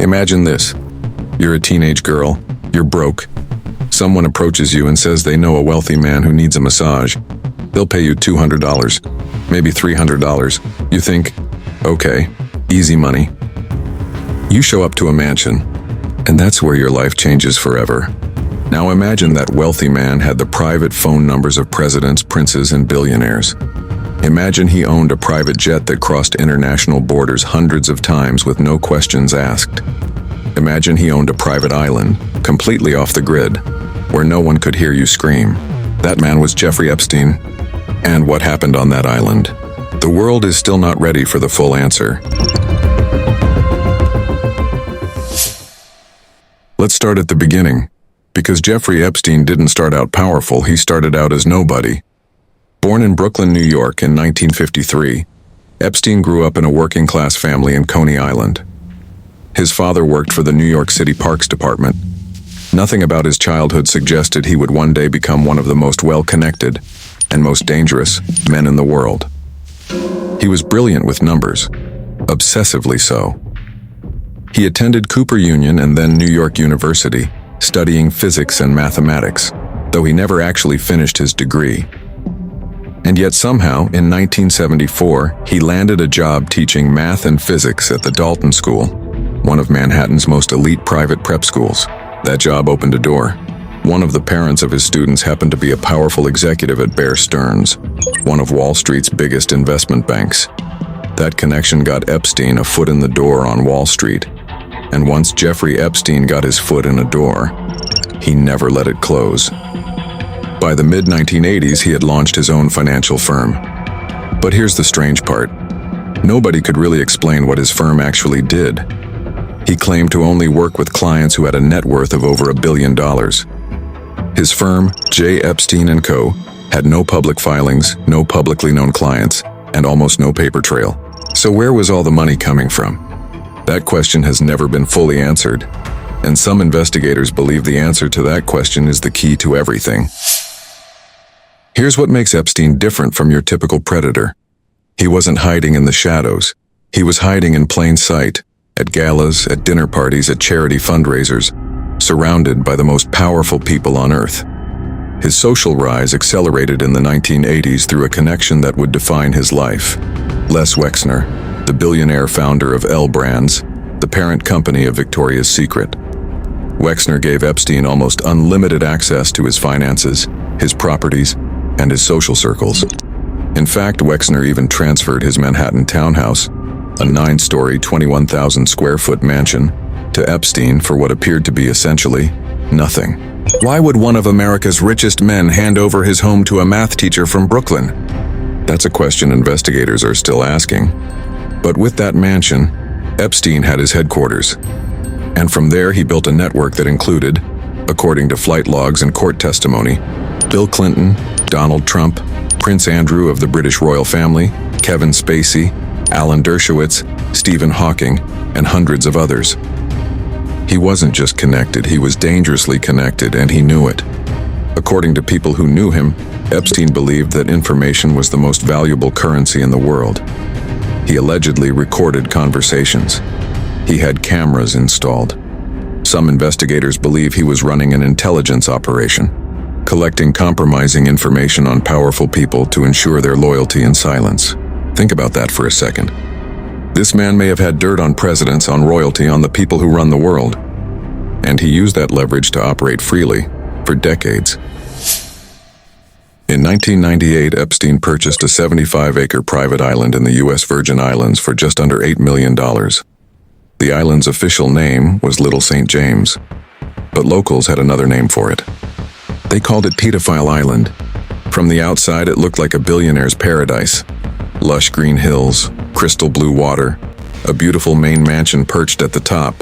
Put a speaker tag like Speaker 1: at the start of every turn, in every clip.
Speaker 1: Imagine this. You're a teenage girl. You're broke. Someone approaches you and says they know a wealthy man who needs a massage. They'll pay you $200, maybe $300. You think, okay, easy money. You show up to a mansion, and that's where your life changes forever. Now imagine that wealthy man had the private phone numbers of presidents, princes, and billionaires. Imagine he owned a private jet that crossed international borders hundreds of times with no questions asked. Imagine he owned a private island, completely off the grid, where no one could hear you scream. That man was Jeffrey Epstein. And what happened on that island? The world is still not ready for the full answer. Let's start at the beginning. Because Jeffrey Epstein didn't start out powerful, he started out as nobody. Born in Brooklyn, New York in 1953, Epstein grew up in a working-class family in Coney Island. His father worked for the New York City Parks Department. Nothing about his childhood suggested he would one day become one of the most well-connected and most dangerous men in the world. He was brilliant with numbers, obsessively so. He attended Cooper Union and then New York University, studying physics and mathematics, though he never actually finished his degree. And yet somehow, in 1974, he landed a job teaching math and physics at the Dalton School, one of Manhattan's most elite private prep schools. That job opened a door. One of the parents of his students happened to be a powerful executive at Bear Stearns, one of Wall Street's biggest investment banks. That connection got Epstein a foot in the door on Wall Street. And once Jeffrey Epstein got his foot in a door, he never let it close. By the mid-1980s, he had launched his own financial firm. But here's the strange part. Nobody could really explain what his firm actually did. He claimed to only work with clients who had a net worth of over $1 billion. His firm, J. Epstein & Co., had no public filings, no publicly known clients, and almost no paper trail. So where was all the money coming from? That question has never been fully answered, and some investigators believe the answer to that question is the key to everything. Here's what makes Epstein different from your typical predator. He wasn't hiding in the shadows. He was hiding in plain sight, at galas, at dinner parties, at charity fundraisers, surrounded by the most powerful people on Earth. His social rise accelerated in the 1980s through a connection that would define his life. Les Wexner, the billionaire founder of L Brands, the parent company of Victoria's Secret. Wexner gave Epstein almost unlimited access to his finances, his properties, and his social circles. In fact, Wexner even transferred his Manhattan townhouse, a 9-story, 21,000 square foot mansion, to Epstein for what appeared to be essentially nothing. Why would one of America's richest men hand over his home to a math teacher from Brooklyn? That's a question investigators are still asking. But with that mansion, Epstein had his headquarters. And from there he built a network that included, according to flight logs and court testimony, Bill Clinton, Donald Trump, Prince Andrew of the British royal family, Kevin Spacey, Alan Dershowitz, Stephen Hawking, and hundreds of others. He wasn't just connected, he was dangerously connected, and he knew it. According to people who knew him, Epstein believed that information was the most valuable currency in the world. He allegedly recorded conversations. He had cameras installed. Some investigators believe he was running an intelligence operation, collecting compromising information on powerful people to ensure their loyalty and silence. Think about that for a second. This man may have had dirt on presidents, on royalty, on the people who run the world. And he used that leverage to operate freely for decades. In 1998, Epstein purchased a 75-acre private island in the U.S. Virgin Islands for just under $8 million. The island's official name was Little St. James, but locals had another name for it. They called it Pedophile Island. From the outside, it looked like a billionaire's paradise. Lush green hills, crystal blue water, a beautiful main mansion perched at the top,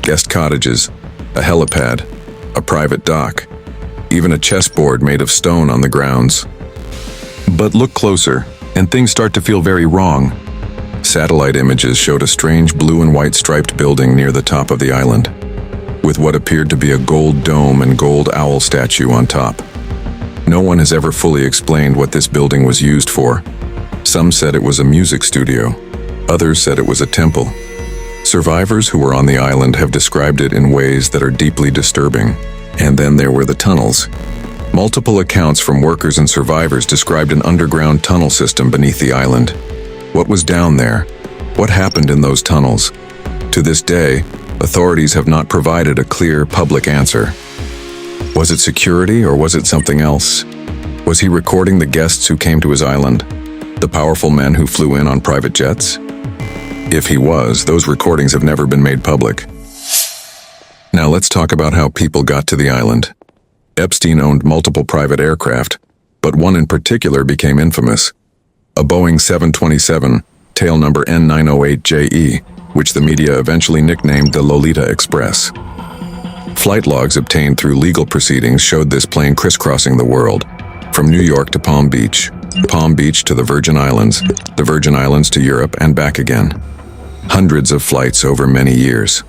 Speaker 1: guest cottages, a helipad, a private dock, even a chessboard made of stone on the grounds. But look closer, and things start to feel very wrong. Satellite images showed a strange blue and white striped building near the top of the island, with what appeared to be a gold dome and gold owl statue on top. No one has ever fully explained what this building was used for. Some said it was a music studio. Others said it was a temple. Survivors who were on the island have described it in ways that are deeply disturbing. And then there were the tunnels. Multiple accounts from workers and survivors described an underground tunnel system beneath the island. What was down there? What happened in those tunnels? To this day, authorities have not provided a clear public answer. Was it security or was it something else? Was he recording the guests who came to his island? The powerful men who flew in on private jets? If he was, those recordings have never been made public. Now let's talk about how people got to the island. Epstein owned multiple private aircraft, but one in particular became infamous. A Boeing 727, tail number N908JE, which the media eventually nicknamed the Lolita Express. Flight logs obtained through legal proceedings showed this plane crisscrossing the world, from New York to Palm Beach to the Virgin Islands to Europe and back again. Hundreds of flights over many years.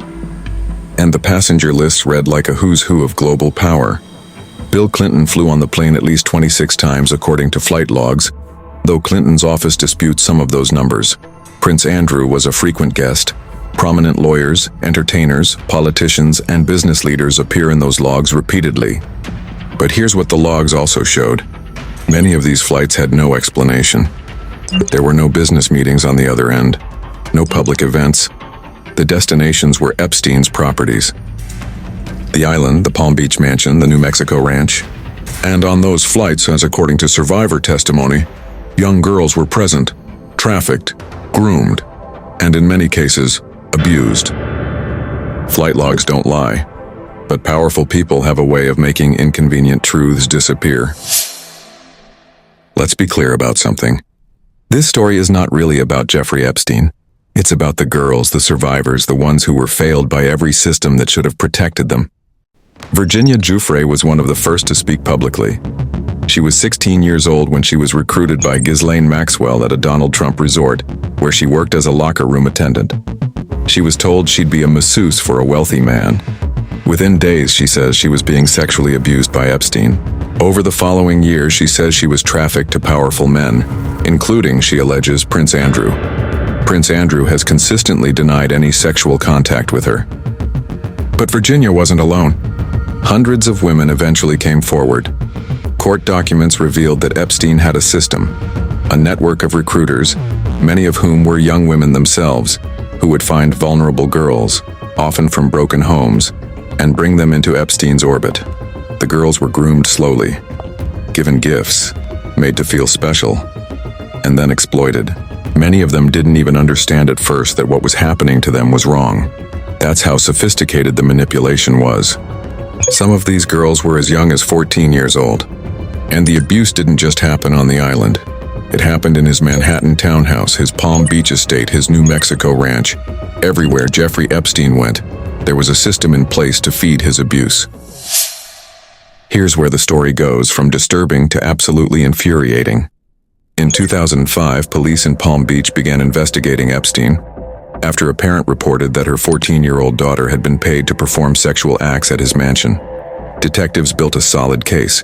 Speaker 1: And the passenger lists read like a who's who of global power. Bill Clinton flew on the plane at least 26 times according to flight logs, though Clinton's office disputes some of those numbers. Prince Andrew was a frequent guest. Prominent lawyers, entertainers, politicians, and business leaders appear in those logs repeatedly. But here's what the logs also showed. Many of these flights had no explanation. There were no business meetings on the other end, no public events. The destinations were Epstein's properties. The island, the Palm Beach mansion, the New Mexico ranch. And on those flights, as according to survivor testimony, young girls were present, trafficked, groomed, and in many cases, abused. Flight logs don't lie, but powerful people have a way of making inconvenient truths disappear. Let's be clear about something. This story is not really about Jeffrey Epstein. It's about the girls, the survivors, the ones who were failed by every system that should have protected them. Virginia Giuffre was one of the first to speak publicly. She was 16 years old when she was recruited by Ghislaine Maxwell at a Donald Trump resort, where she worked as a locker room attendant. She was told she'd be a masseuse for a wealthy man. Within days, she says she was being sexually abused by Epstein. Over the following years, she says she was trafficked to powerful men, including, she alleges, Prince Andrew. Prince Andrew has consistently denied any sexual contact with her. But Virginia wasn't alone. Hundreds of women eventually came forward. Court documents revealed that Epstein had a system, a network of recruiters, many of whom were young women themselves, who would find vulnerable girls, often from broken homes, and bring them into Epstein's orbit. The girls were groomed slowly, given gifts, made to feel special, and then exploited. Many of them didn't even understand at first that what was happening to them was wrong. That's how sophisticated the manipulation was. Some of these girls were as young as 14 years old. And the abuse didn't just happen on the island. It happened in his Manhattan townhouse, his Palm Beach estate, his New Mexico ranch. Everywhere Jeffrey Epstein went, there was a system in place to feed his abuse. Here's where the story goes from disturbing to absolutely infuriating. In 2005, police in Palm Beach began investigating Epstein after a parent reported that her 14-year-old daughter had been paid to perform sexual acts at his mansion. Detectives built a solid case.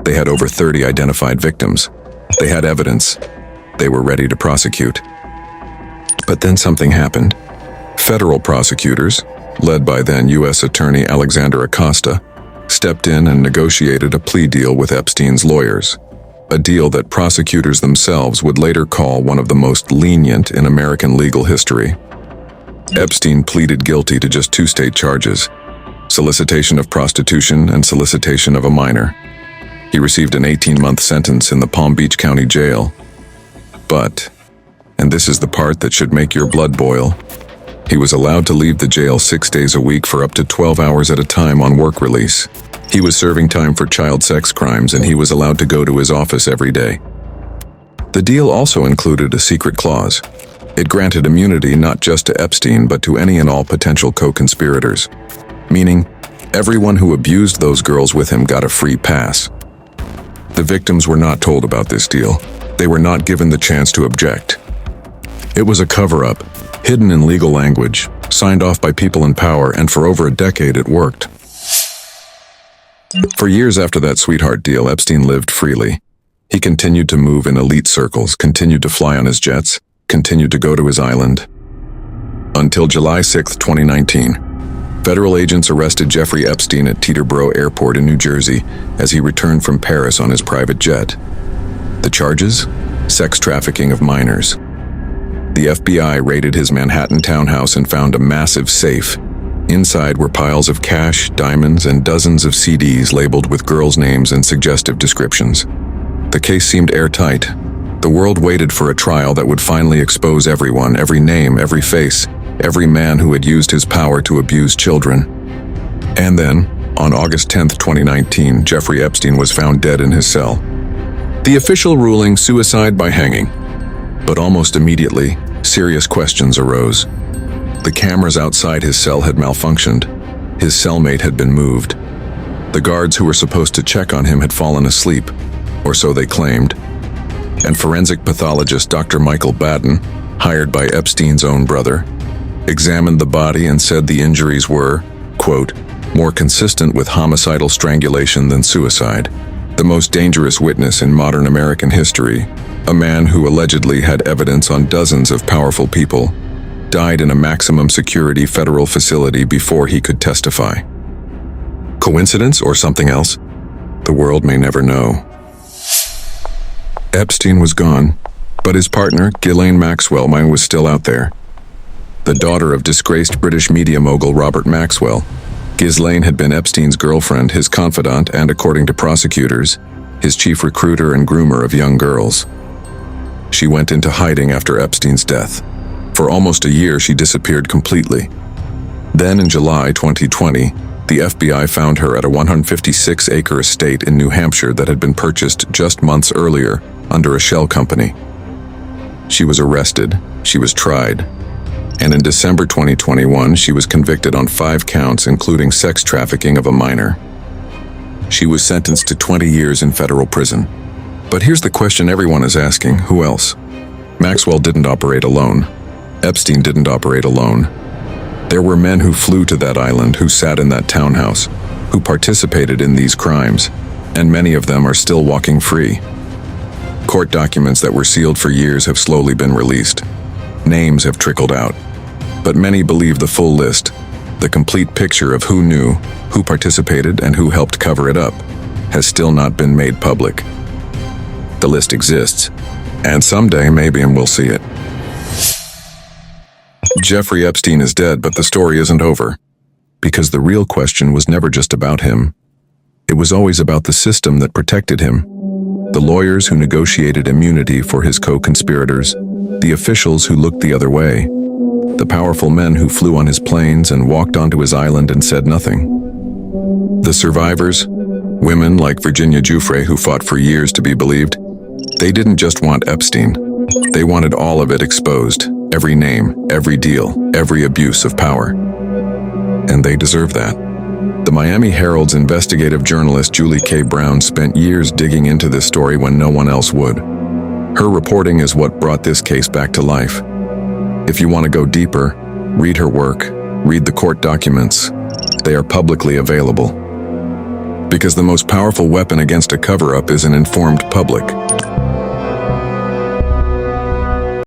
Speaker 1: They had over 30 identified victims. They had evidence. They were ready to prosecute. But then something happened. Federal prosecutors, led by then U.S. Attorney Alexander Acosta, stepped in and negotiated a plea deal with Epstein's lawyers. A deal that prosecutors themselves would later call one of the most lenient in American legal history. Epstein pleaded guilty to just 2 state charges: solicitation of prostitution and solicitation of a minor. He received an 18-month sentence in the Palm Beach County Jail. But, and this is the part that should make your blood boil, he was allowed to leave the jail 6 days a week for up to 12 hours at a time on work release. He was serving time for child sex crimes, and he was allowed to go to his office every day. The deal also included a secret clause. It granted immunity not just to Epstein, but to any and all potential co-conspirators. Meaning, everyone who abused those girls with him got a free pass. The victims were not told about this deal. They were not given the chance to object. It was a cover-up, hidden in legal language, signed off by people in power, and for over a decade it worked. For years after that sweetheart deal, Epstein lived freely. He continued to move in elite circles, continued to fly on his jets, continued to go to his island. Until July 6, 2019. Federal agents arrested Jeffrey Epstein at Teterboro Airport in New Jersey as he returned from Paris on his private jet. The charges? Sex trafficking of minors. The FBI raided his Manhattan townhouse and found a massive safe. Inside were piles of cash, diamonds, and dozens of CDs labeled with girls' names and suggestive descriptions. The case seemed airtight. The world waited for a trial that would finally expose everyone, every name, every face, every man who had used his power to abuse children. And then, on August 10, 2019, Jeffrey Epstein was found dead in his cell. The official ruling, suicide by hanging. But almost immediately, serious questions arose. The cameras outside his cell had malfunctioned. His cellmate had been moved. The guards who were supposed to check on him had fallen asleep, or so they claimed. And forensic pathologist Dr. Michael Baden, hired by Epstein's own brother, examined the body and said the injuries were, quote, more consistent with homicidal strangulation than suicide. The most dangerous witness in modern American history, a man who allegedly had evidence on dozens of powerful people, died in a maximum security federal facility before he could testify. Coincidence or something else? The world may never know. Epstein was gone, but his partner, Ghislaine Maxwell, was still out there. The daughter of disgraced British media mogul Robert Maxwell, Ghislaine had been Epstein's girlfriend, his confidant, and according to prosecutors, his chief recruiter and groomer of young girls. She went into hiding after Epstein's death. For almost a year, she disappeared completely. Then in July 2020, the FBI found her at a 156-acre estate in New Hampshire that had been purchased just months earlier under a shell company. She was arrested, she was tried, and in December 2021, she was convicted on 5 counts, including sex trafficking of a minor. She was sentenced to 20 years in federal prison. But here's the question everyone is asking: who else? Maxwell didn't operate alone. Epstein didn't operate alone. There were men who flew to that island, who sat in that townhouse, who participated in these crimes, and many of them are still walking free. Court documents that were sealed for years have slowly been released. Names have trickled out. But many believe the full list, the complete picture of who knew, who participated, and who helped cover it up, has still not been made public. The list exists, and someday maybe we'll see it. Jeffrey Epstein is dead, but the story isn't over. Because the real question was never just about him. It was always about the system that protected him. The lawyers who negotiated immunity for his co-conspirators, the officials who looked the other way, the powerful men who flew on his planes and walked onto his island and said nothing. The survivors, women like Virginia Giuffre who fought for years to be believed, they didn't just want Epstein. They wanted all of it exposed, every name, every deal, every abuse of power. And they deserve that. The Miami Herald's investigative journalist Julie K. Brown spent years digging into this story when no one else would. Her reporting is what brought this case back to life. If you want to go deeper, read her work, read the court documents. They are publicly available. Because the most powerful weapon against a cover-up is an informed public.